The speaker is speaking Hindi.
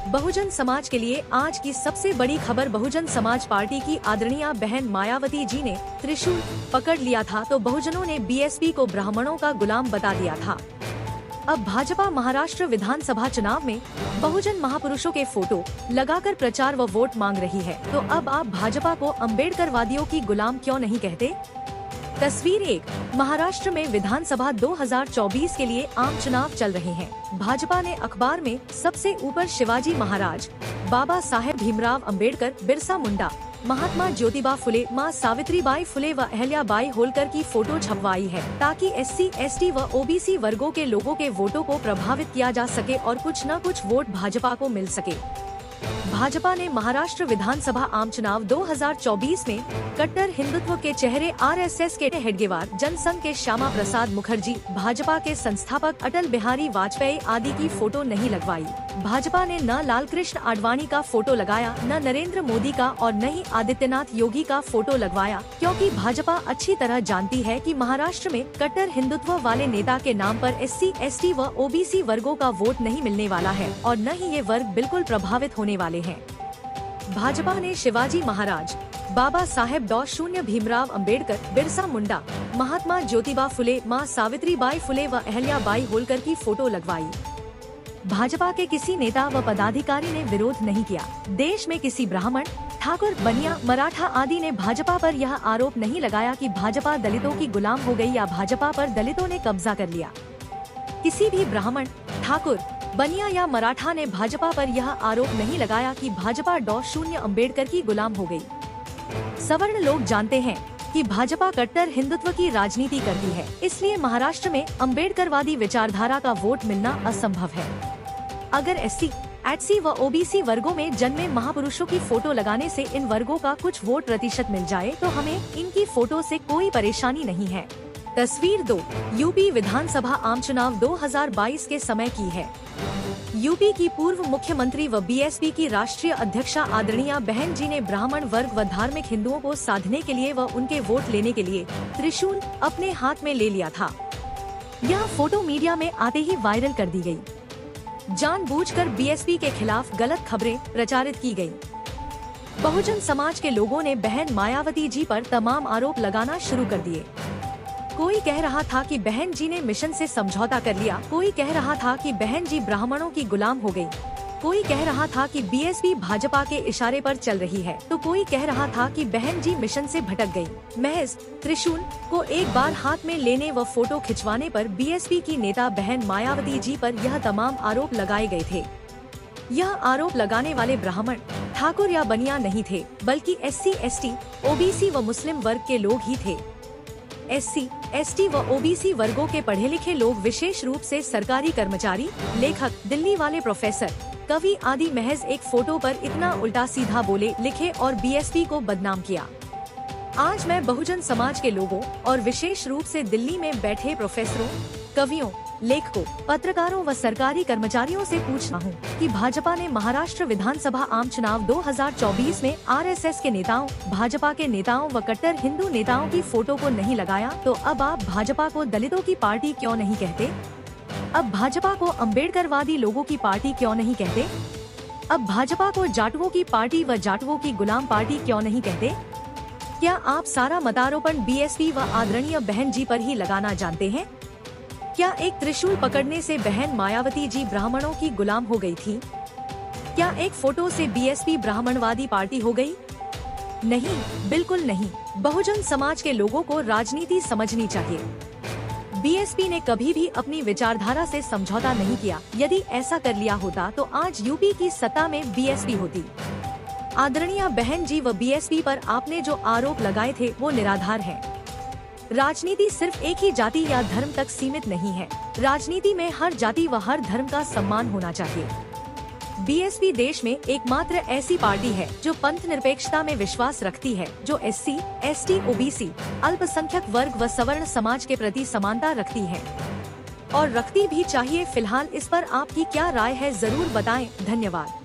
बहुजन समाज के लिए आज की सबसे बड़ी खबर। बहुजन समाज पार्टी की आदरणीय बहन मायावती जी ने त्रिशूल पकड़ लिया था तो बहुजनों ने बीएसपी को ब्राह्मणों का गुलाम बता दिया था। अब भाजपा महाराष्ट्र विधानसभा चुनाव में बहुजन महापुरुषों के फोटो लगाकर प्रचार व वोट मांग रही है, तो अब आप भाजपा को अम्बेडकरवादियों की गुलाम क्यों नहीं कहते। तस्वीर 1। महाराष्ट्र में विधानसभा 2024 के लिए आम चुनाव चल रहे हैं। भाजपा ने अखबार में सबसे ऊपर शिवाजी महाराज, बाबा साहेब भीमराव अंबेडकर, बिरसा मुंडा, महात्मा ज्योतिबा फुले, मां सावित्रीबाई फुले व अहल्याबाई होलकर की फोटो छपवाई है, ताकि SC, ST व OBC वर्गों के लोगों के वोटों को प्रभावित किया जा सके और कुछ न कुछ वोट भाजपा को मिल सके। भाजपा ने महाराष्ट्र विधानसभा आम चुनाव 2024 में कट्टर हिंदुत्व के चेहरे RSS के हेडगेवार, जनसंघ के श्यामा प्रसाद मुखर्जी, भाजपा के संस्थापक अटल बिहारी वाजपेयी आदि की फोटो नहीं लगवाई। भाजपा ने न लालकृष्ण आडवाणी का फोटो लगाया, न नरेंद्र मोदी का और न ही आदित्यनाथ योगी का फोटो लगवाया, क्योंकि भाजपा अच्छी तरह जानती है कि महाराष्ट्र में कट्टर हिंदुत्व वाले नेता के नाम पर SC, ST व OBC वर्गों का वोट नहीं मिलने वाला है और न ही ये वर्ग बिल्कुल प्रभावित होने वाले हैं। भाजपा ने शिवाजी महाराज, बाबा साहेब .0 भीमराव अंबेडकर, बिरसा मुंडा, महात्मा ज्योतिबा फुले, मां सावित्रीबाई फुले व अहल्याबाई होलकर की फोटो लगवाई। भाजपा के किसी नेता व पदाधिकारी ने विरोध नहीं किया। देश में किसी ब्राह्मण, ठाकुर, बनिया, मराठा आदि ने भाजपा पर यह आरोप नहीं लगाया कि भाजपा दलितों की गुलाम हो गई या भाजपा पर दलितों ने कब्जा कर लिया। किसी भी ब्राह्मण, ठाकुर, बनिया या मराठा ने भाजपा पर यह आरोप नहीं लगाया कि भाजपा .0 अंबेडकर की गुलाम हो गई। सवर्ण लोग जानते हैं कि भाजपा कट्टर हिंदुत्व की राजनीति करती है, इसलिए महाराष्ट्र में अंबेडकरवादी विचारधारा का वोट मिलना असंभव है। अगर SC, ST व OBC वर्गों में जन्मे महापुरुषों की फोटो लगाने से इन वर्गों का कुछ वोट प्रतिशत मिल जाए तो हमें इनकी फोटो से कोई परेशानी नहीं है। तस्वीर 2। यूपी विधानसभा आम चुनाव 2022 के समय की है। यूपी की पूर्व मुख्यमंत्री व BSP की राष्ट्रीय अध्यक्षा आदरणीय बहन जी ने ब्राह्मण वर्ग व धार्मिक हिंदुओं को साधने के लिए व उनके वोट लेने के लिए त्रिशूल अपने हाथ में ले लिया था। यह फोटो मीडिया में आते ही वायरल कर दी गई। जानबूझकर BSP के खिलाफ गलत खबरें प्रचारित की गयी। बहुजन समाज के लोगों ने बहन मायावती जी पर तमाम आरोप लगाना शुरू कर दिए। कोई कह रहा था कि बहन जी ने मिशन से समझौता कर लिया, कोई कह रहा था कि बहन जी ब्राह्मणों की गुलाम हो गई, कोई कह रहा था कि BSP भाजपा के इशारे पर चल रही है, तो कोई कह रहा था कि बहन जी मिशन से भटक गई। महज त्रिशूल को एक बार हाथ में लेने व फोटो खिंचवाने पर BSP की नेता बहन मायावती जी पर यह तमाम आरोप लगाए गए थे। यह आरोप लगाने वाले ब्राह्मण, ठाकुर या बनिया नहीं थे, बल्कि SC, ST, OBC व मुस्लिम वर्ग के लोग ही थे। SC, ST व OBC वर्गों के पढ़े लिखे लोग, विशेष रूप से सरकारी कर्मचारी, लेखक, दिल्ली वाले प्रोफेसर, कवि आदि महज एक फोटो पर इतना उल्टा सीधा बोले, लिखे और BSP को बदनाम किया। आज मैं बहुजन समाज के लोगों और विशेष रूप से दिल्ली में बैठे प्रोफेसरों, कवियों, लेखकों, पत्रकारों व सरकारी कर्मचारियों से पूछता हूँ कि भाजपा ने महाराष्ट्र विधानसभा आम चुनाव 2024 में RSS के नेताओं, भाजपा के नेताओं व कट्टर हिंदू नेताओं की फोटो को नहीं लगाया, तो अब आप भाजपा को दलितों की पार्टी क्यों नहीं कहते। अब भाजपा को अम्बेडकरवादी लोगों की पार्टी क्यों नहीं कहते। अब भाजपा को जाटुओं की पार्टी व जाटुओं की गुलाम पार्टी क्यों नहीं कहते। क्या आप सारा मतारोपण BSP व आदरणीय बहन जी पर ही लगाना जानते हैं। क्या एक त्रिशूल पकड़ने से बहन मायावती जी ब्राह्मणों की गुलाम हो गई थी। क्या एक फोटो से BSP ब्राह्मणवादी पार्टी हो गई। नहीं, बिल्कुल नहीं। बहुजन समाज के लोगों को राजनीति समझनी चाहिए। BSP ने कभी भी अपनी विचारधारा से समझौता नहीं किया। यदि ऐसा कर लिया होता तो आज यूपी की सत्ता में BSP होती। आदरणीय बहन जी व BSP पर आपने जो आरोप लगाए थे वो निराधार है। राजनीति सिर्फ एक ही जाति या धर्म तक सीमित नहीं है। राजनीति में हर जाति व हर धर्म का सम्मान होना चाहिए। BSP देश में एकमात्र ऐसी पार्टी है जो पंथ निरपेक्षता में विश्वास रखती है, जो SC, ST, OBC, अल्पसंख्यक वर्ग व सवर्ण समाज के प्रति समानता रखती है और रखती भी चाहिए। फिलहाल इस पर आपकी क्या राय है, जरूर बताएं। धन्यवाद।